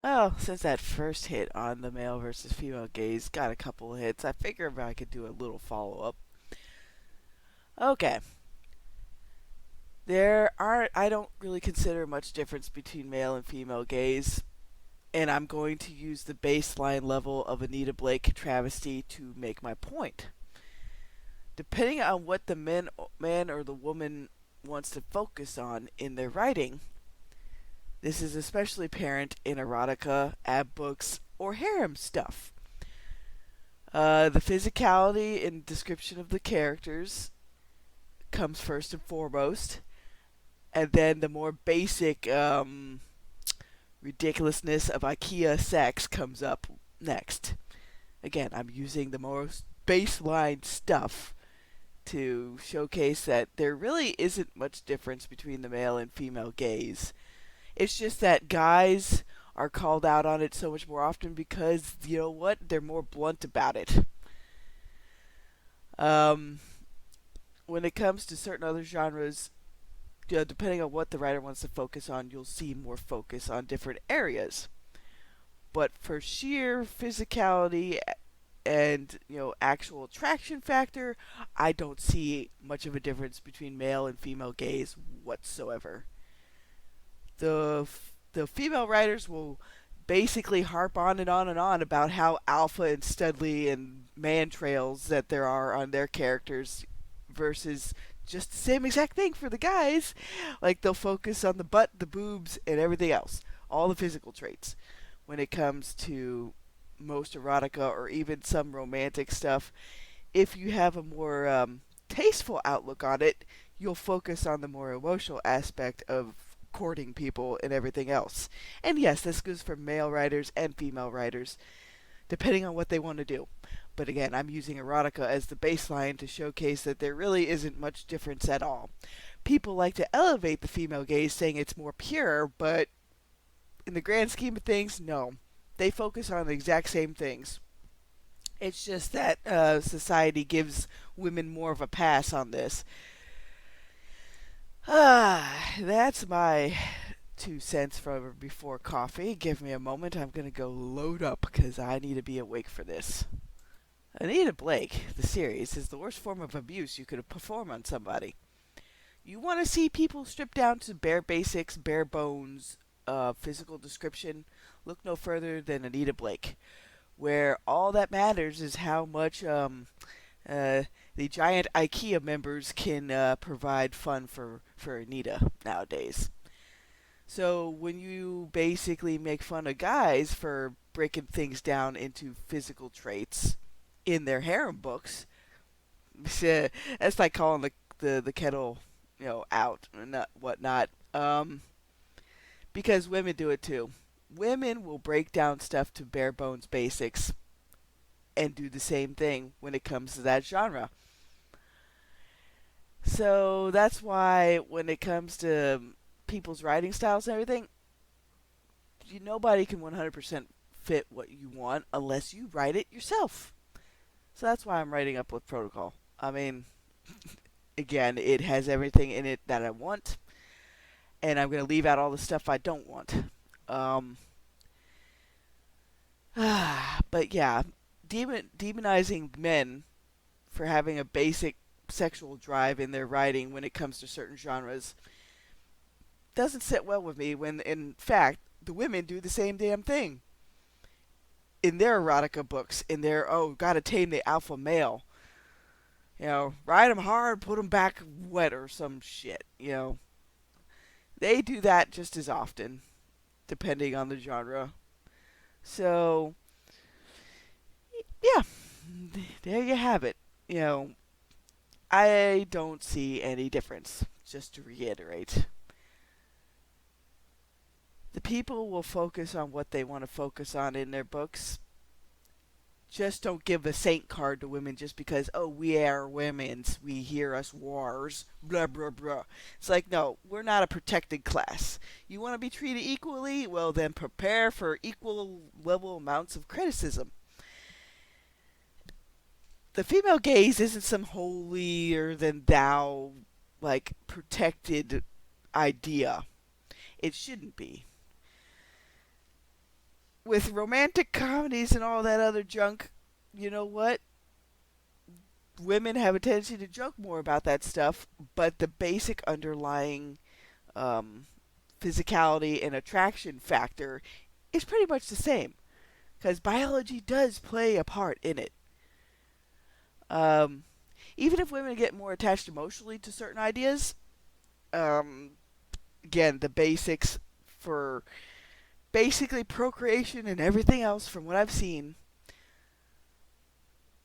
Well, since that first hit on the male versus female gaze got a couple of hits, I figured I could do a little follow up. Okay. I don't really consider much difference between male and female gaze, and I'm going to use the baseline level of Anita Blake travesty to make my point. Depending on what the man or the woman wants to focus on in their writing, this is especially apparent in erotica, ab books, or harem stuff. The physicality and description of the characters comes first and foremost, and then the more basic ridiculousness of IKEA sex comes up next. Again, I'm using the most baseline stuff to showcase that there really isn't much difference between the male and female gaze. It's just that guys are called out on it so much more often because, you know what, they're more blunt about it. Um, when it comes to certain other genres, depending on what the writer wants to focus on, you'll see more focus on different areas. But for sheer physicality and actual attraction factor, I don't see much of a difference between male and female gaze whatsoever. The female writers will basically harp on and on and on about how alpha and studly and man trails that there are on their characters versus just the same exact thing for the guys. Like they'll focus on the butt, the boobs, and everything else, all the physical traits. When it comes to most erotica or even some romantic stuff, if you have a more tasteful outlook on it, you'll focus on the more emotional aspect of courting people and everything else. And yes, this goes for male writers and female writers, depending on what they want to do. But again, I'm using erotica as the baseline to showcase that there really isn't much difference at all. People like to elevate the female gaze, saying it's more pure, but in the grand scheme of things, no. They focus on the exact same things. It's just that society gives women more of a pass on this. That's my 2 cents from before coffee. Give me a moment. I'm going to go load up because I need to be awake for this. Anita Blake, the series, is the worst form of abuse you could perform on somebody. You want to see people stripped down to bare basics, bare bones, physical description? Look no further than Anita Blake, where all that matters is how much the giant IKEA members can provide fun for Anita nowadays. So when you basically make fun of guys for breaking things down into physical traits in their harem books, that's like calling the kettle out and whatnot. Because women do it too. Women will break down stuff to bare bones basics and do the same thing when it comes to that genre. So that's why when it comes to people's writing styles and everything, nobody can 100% fit what you want unless you write it yourself. So that's why I'm writing Upload Protocol. I mean, again, it has everything in it that I want, and I'm going to leave out all the stuff I don't want. Um, but yeah, demonizing men for having a basic sexual drive in their writing when it comes to certain genres doesn't sit well with me when, in fact, the women do the same damn thing in their erotica books, in their, oh, gotta tame the alpha male. Ride them hard, put them back wet or some shit. They do that just as often, depending on the genre. So, yeah, there you have it. I don't see any difference, just to reiterate. The people will focus on what they want to focus on in their books. Just don't give a saint card to women just because, oh, we are women's, we hear us wars, blah, blah, blah. It's like, no, we're not a protected class. You want to be treated equally? Well, then prepare for equal level amounts of criticism. The female gaze isn't some holier than thou, like, protected idea. It shouldn't be. with romantic comedies and all that other junk, you know what? Women have a tendency to joke more about that stuff, but the basic underlying um, physicality and attraction factor is pretty much the same because biology does play a part in it. Um, Even if women get more attached emotionally to certain ideas, um, again, the basics for basically procreation and everything else, from what I've seen,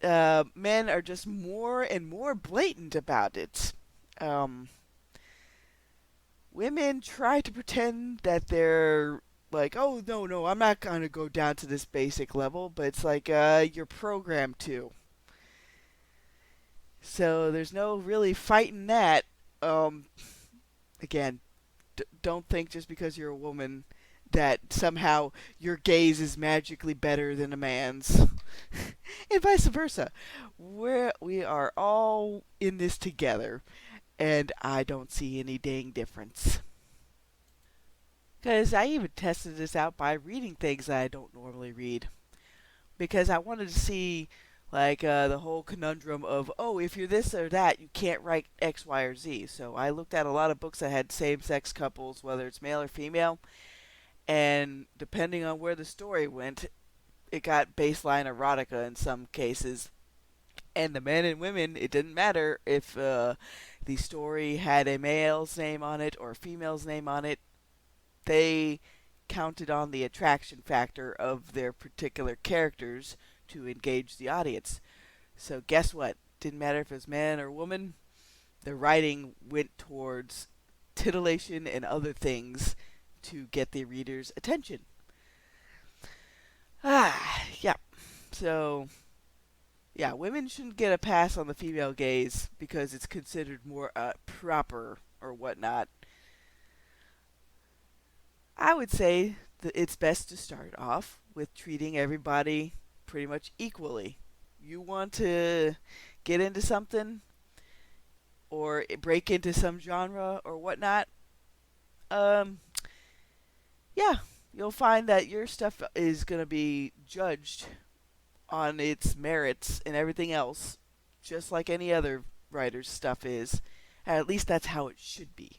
men are just more and more blatant about it. Um, Women try to pretend that they're like, oh, no, no, I'm not going to go down to this basic level, but it's like, you're programmed to. So there's no really fighting that. Um, Again, don't think just because you're a woman that somehow your gaze is magically better than a man's. And vice versa. We are all in this together, and I don't see any dang difference. Because I even tested this out by reading things that I don't normally read. Because I wanted to see, like, the whole conundrum of, oh, if you're this or that, you can't write X, Y, or Z. So I looked at a lot of books that had same sex couples, whether it's male or female, and depending on where the story went, it got baseline erotica in some cases. And the men and women, it didn't matter if the story had a male's name on it or a female's name on it. They counted on the attraction factor of their particular characters to engage the audience. So guess what? Didn't matter if it was man or woman, the writing went towards titillation and other things to get the reader's attention. Yeah. So, yeah, women shouldn't get a pass on the female gaze because it's considered more proper or whatnot. I would say that it's best to start off with treating everybody pretty much equally. You want to get into something or break into some genre or whatnot, um, yeah, you'll find that your stuff is going to be judged on its merits and everything else, just like any other writer's stuff is. At least that's how it should be.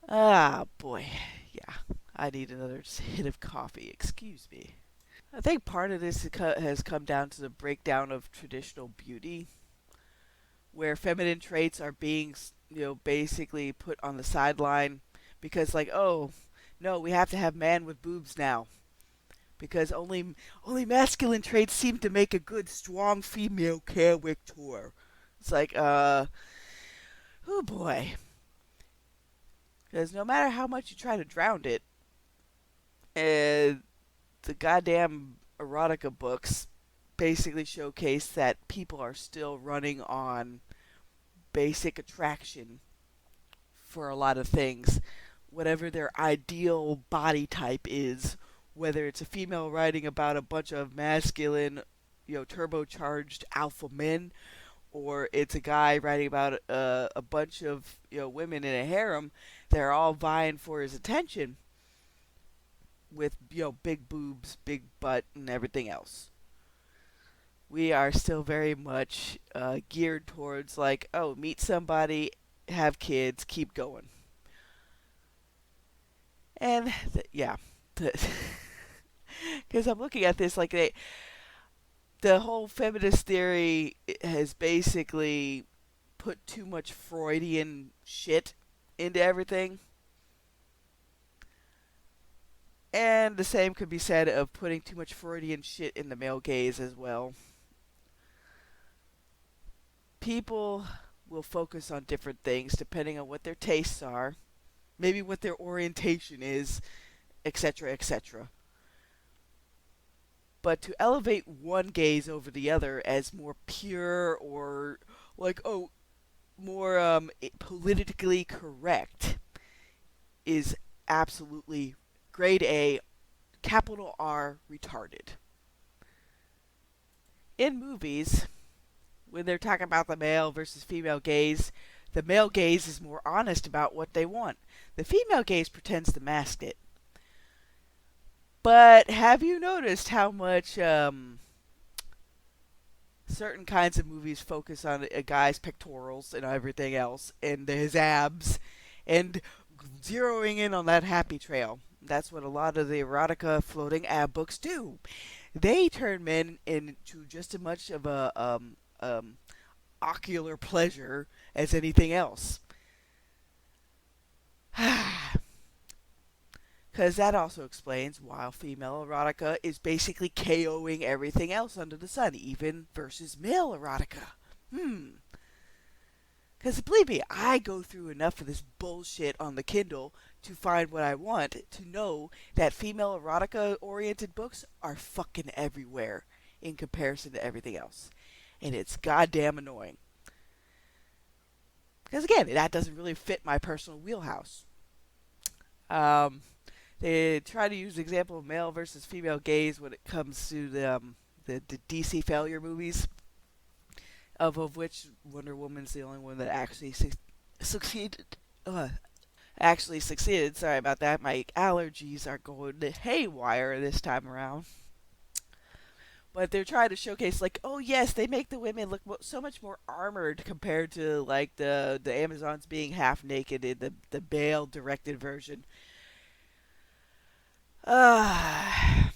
Ah, boy. Yeah, I need another hit of coffee. Excuse me. I think part of this has come down to the breakdown of traditional beauty, where feminine traits are being, basically put on the sideline because, like, oh, no, we have to have man with boobs now because only masculine traits seem to make a good, strong female character. It's like, oh boy. Because no matter how much you try to drown it, the goddamn erotica books basically showcase that people are still running on basic attraction for a lot of things, whatever their ideal body type is, whether it's a female writing about a bunch of masculine, turbocharged alpha men, or it's a guy writing about a bunch of women in a harem. They're all vying for his attention with big boobs, big butt, and everything else. We are still very much geared towards, like, oh, meet somebody, have kids, keep going. And yeah, because I'm looking at this, like, the whole feminist theory has basically put too much Freudian shit into everything. And the same could be said of putting too much Freudian shit in the male gaze as well. People will focus on different things depending on what their tastes are, maybe what their orientation is, etc., etc. But to elevate one gaze over the other as more pure or, like, oh, more politically correct is absolutely grade A, capital R, retarded. In movies, when they're talking about the male versus female gaze, the male gaze is more honest about what they want. The female gaze pretends to mask it. But have you noticed how much certain kinds of movies focus on a guy's pectorals and everything else, and his abs, and zeroing in on that happy trail? That's what a lot of the erotica floating ab books do. They turn men into just as much of a ocular pleasure as anything else. Because that also explains why female erotica is basically KOing everything else under the sun, even versus male erotica. Because believe me, I go through enough of this bullshit on the Kindle to find what I want, to know that female erotica oriented books are fucking everywhere in comparison to everything else. And it's goddamn annoying. Because again, that doesn't really fit my personal wheelhouse. Um, they try to use the example of male versus female gaze when it comes to the DC failure movies, of which Wonder Woman's the only one that actually succeeded. Actually succeeded. Sorry about that. My allergies are going haywire this time around. But they're trying to showcase, like, oh yes, they make the women look so much more armored compared to like the Amazons being half naked in the Bale directed version. Uh,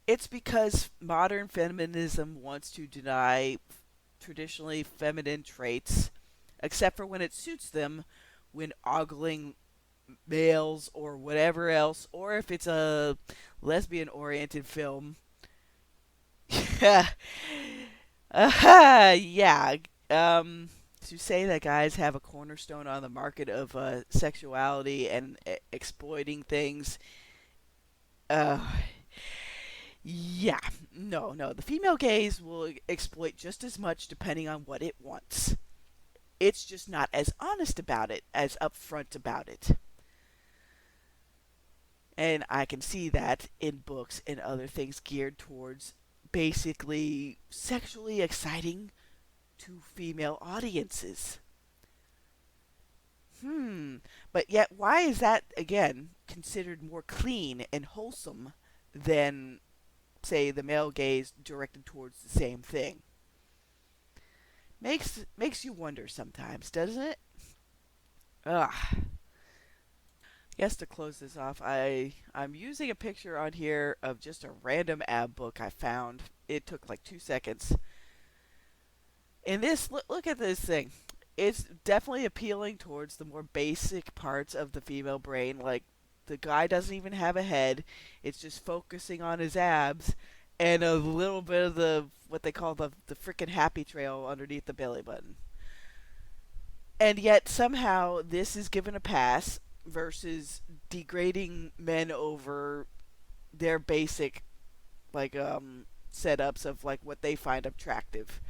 it's because modern feminism wants to deny traditionally feminine traits, except for when it suits them, when ogling males or whatever else, or if it's a lesbian oriented film. Yeah. To say that guys have a cornerstone on the market of sexuality and exploiting things. Uh, yeah. No, no. The female gaze will exploit just as much depending on what it wants. It's just not as honest about it, as upfront about it. And I can see that in books and other things geared towards basically sexually exciting to female audiences. But yet, why is that, again, considered more clean and wholesome than, say, the male gaze directed towards the same thing? Makes you wonder sometimes, doesn't it? Ugh. Guess to close this off, I'm using a picture on here of just a random ab book I found. It took like 2 seconds. In this, look at this thing. It's definitely appealing towards the more basic parts of the female brain. Like, the guy doesn't even have a head. It's just focusing on his abs and a little bit of the what they call the frickin' happy trail underneath the belly button. And yet somehow this is given a pass versus degrading men over their basic like setups of like what they find attractive.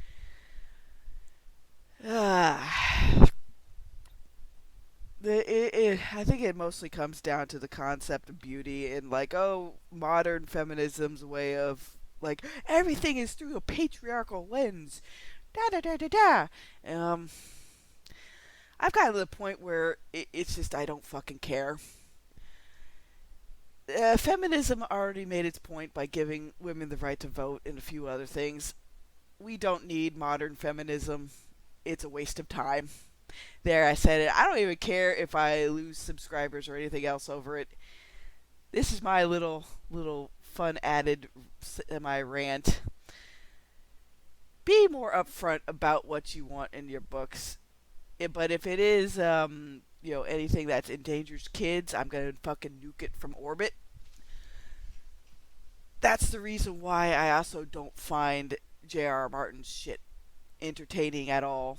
I think it mostly comes down to the concept of beauty and like, oh, modern feminism's way of like everything is through a patriarchal lens. Da da da da da. Um, I've gotten to the point where it's just I don't fucking care. Feminism already made its point by giving women the right to vote and a few other things. We don't need modern feminism. It's a waste of time. There, I said it. I don't even care if I lose subscribers or anything else over it. This is my little fun added semi rant. Be more upfront about what you want in your books. But if it is, anything that endangers kids, I'm gonna fucking nuke it from orbit. That's the reason why I also don't find J.R.R. Martin's shit entertaining at all.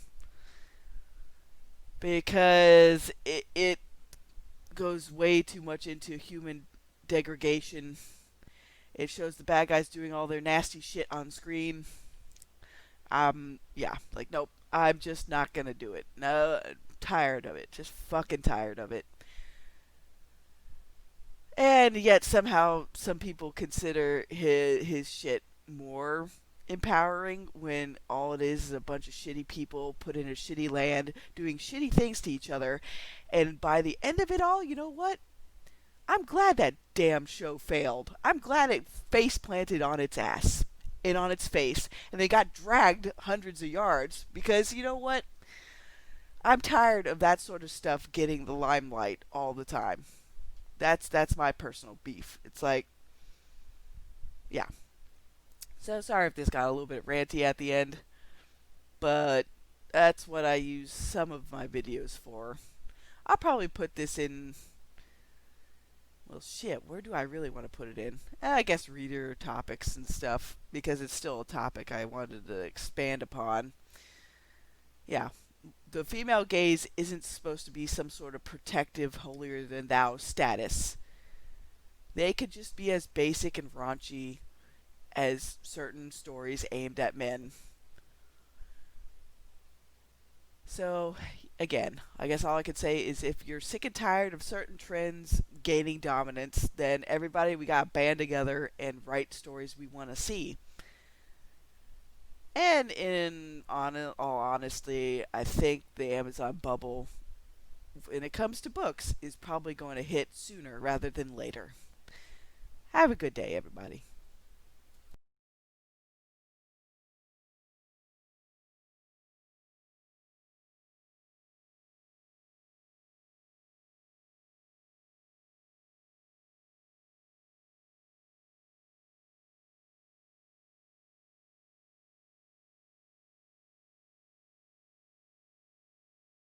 Because it goes way too much into human degradation. It shows the bad guys doing all their nasty shit on screen. Yeah, like, nope, I'm just not gonna do it. No, tired of it. Just fucking tired of it. And yet somehow some people consider his shit more empowering when all it is a bunch of shitty people put in a shitty land doing shitty things to each other. And by the end of it all, you know what? I'm glad that damn show failed. I'm glad it face planted on its ass and on its face, and they got dragged hundreds of yards because you know what? I'm tired of that sort of stuff getting the limelight all the time. That's my personal beef. It's like, yeah. So sorry if this got a little bit ranty at the end, but that's what I use some of my videos for. I'll probably put this in. Well, shit, where do I really want to put it in? I guess reader topics and stuff, because it's still a topic I wanted to expand upon. Yeah, the female gaze isn't supposed to be some sort of protective, holier than thou status. They could just be as basic and raunchy as certain stories aimed at men. So, again, I guess all I could say is if you're sick and tired of certain trends gaining dominance, then everybody, we got to band together and write stories we want to see. And all honesty, I think the Amazon bubble, when it comes to books, is probably going to hit sooner rather than later. Have a good day, everybody.